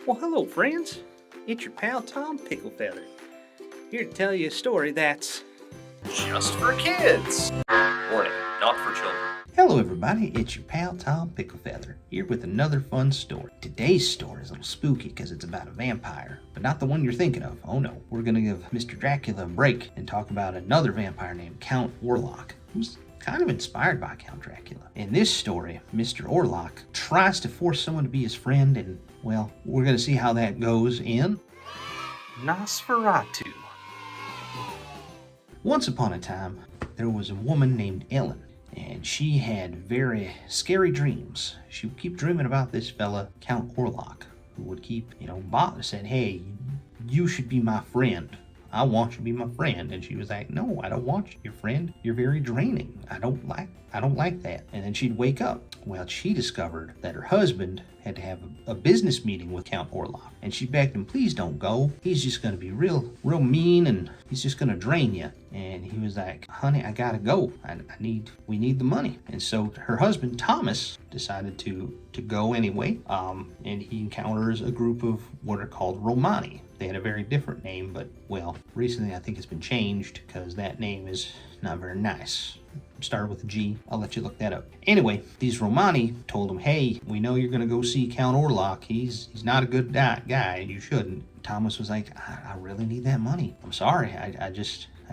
Well, hello, friends. It's your pal Tom Picklefeather, here to tell you a story that's just for kids. Warning, not for children. Hello everybody, it's your pal Tom Picklefeather, here with another fun story. Today's story is a little spooky because it's about a vampire, but not the one you're thinking of. Oh no, we're gonna give Mr. Dracula a break and talk about another vampire named Count Orlok, who's kind of inspired by Count Dracula. In this story, Mr. Orlok tries to force someone to be his friend, and well, we're gonna see how that goes in Nosferatu. Once upon a time, there was a woman named Ellen, and she had very scary dreams. She would keep dreaming about this fella, Count Orlok, who would keep, saying, hey, you should be my friend. I want you to be my friend. And she was like, no, I don't want you, your friend. You're very draining. I don't like that. And then she'd wake up. Well, she discovered that her husband had to have a business meeting with Count Orlok. And she begged him, please don't go. He's just going to be real mean, and he's just going to drain you. And he was like, honey, I got to go. We need the money. And so her husband, Thomas, decided to go anyway. And he encounters a group of what are called Romani. They had a very different name, but well, recently I think it's been changed because that name is not very nice. Started with a G. I'll let you look that up. Anyway, these Romani told him, hey, we know you're going to go see Count Orlok. He's not a good guy. You shouldn't. Thomas was like, I really need that money. I'm sorry. I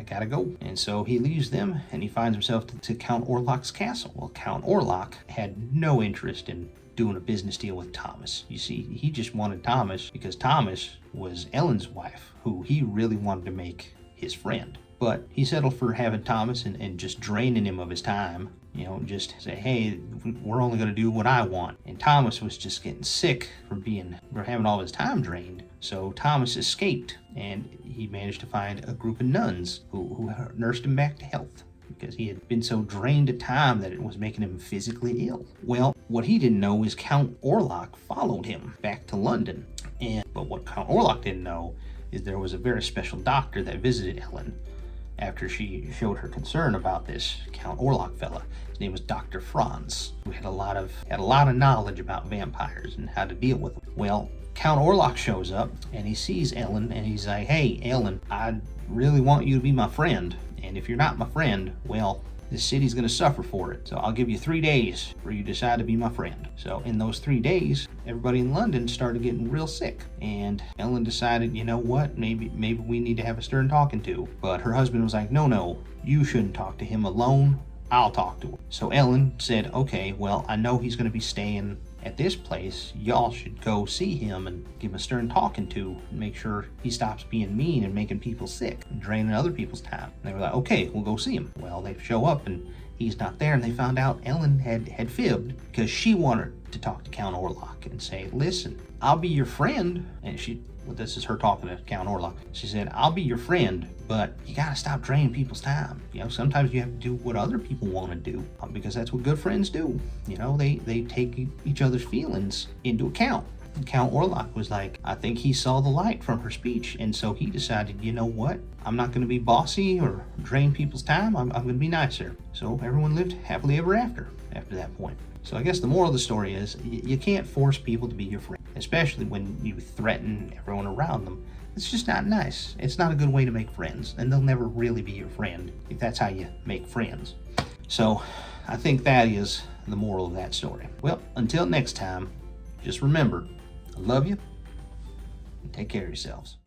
gotta go. And so he leaves them and he finds himself to Count Orlok's castle. Well, Count Orlok had no interest in doing a business deal with Thomas. You see, he just wanted Thomas because Thomas was Ellen's wife, who he really wanted to make his friend. But he settled for having Thomas and just draining him of his time. Just say, hey, we're only going to do what I want. And Thomas was just getting sick for having all his time drained. So Thomas escaped, and he managed to find a group of nuns who nursed him back to health, because he had been so drained of time that it was making him physically ill. Well, what he didn't know is Count Orlok followed him back to London. But what Count Orlok didn't know is there was a very special doctor that visited Ellen after she showed her concern about this Count Orlok fella. His name was Dr. Franz, who had a lot of knowledge about vampires and how to deal with them. Well, Count Orlok shows up and he sees Ellen and he's like, hey, Ellen, I really want you to be my friend. And if you're not my friend, well, this city's going to suffer for it. So I'll give you 3 days for you to decide to be my friend. So in those 3 days, everybody in London started getting real sick. And Ellen decided, you know what, maybe we need to have a stern talking to. But her husband was like, no, you shouldn't talk to him alone. I'll talk to him. So Ellen said, okay, well, I know he's going to be staying at this place. Y'all should go see him and give him a stern talking to and make sure he stops being mean and making people sick and draining other people's time. And they were like, okay, we'll go see him. Well, they show up and he's not there, and they found out Ellen had fibbed because she wanted to talk to Count Orlok and say, listen, I'll be your friend. And this is her talking to Count Orlok. She said, I'll be your friend, but you gotta stop draining people's time. Sometimes you have to do what other people want to do, because that's what good friends do. They take each other's feelings into account. And Count Orlok was like, I think he saw the light from her speech, and so he decided, you know what? I'm not going to be bossy or drain people's time. I'm going to be nicer. So everyone lived happily ever after that point. So I guess the moral of the story is you can't force people to be your friend, especially when you threaten everyone around them. It's just not nice. It's not a good way to make friends, and they'll never really be your friend if that's how you make friends. So I think that is the moral of that story. Well, until next time, just remember, I love you, and take care of yourselves.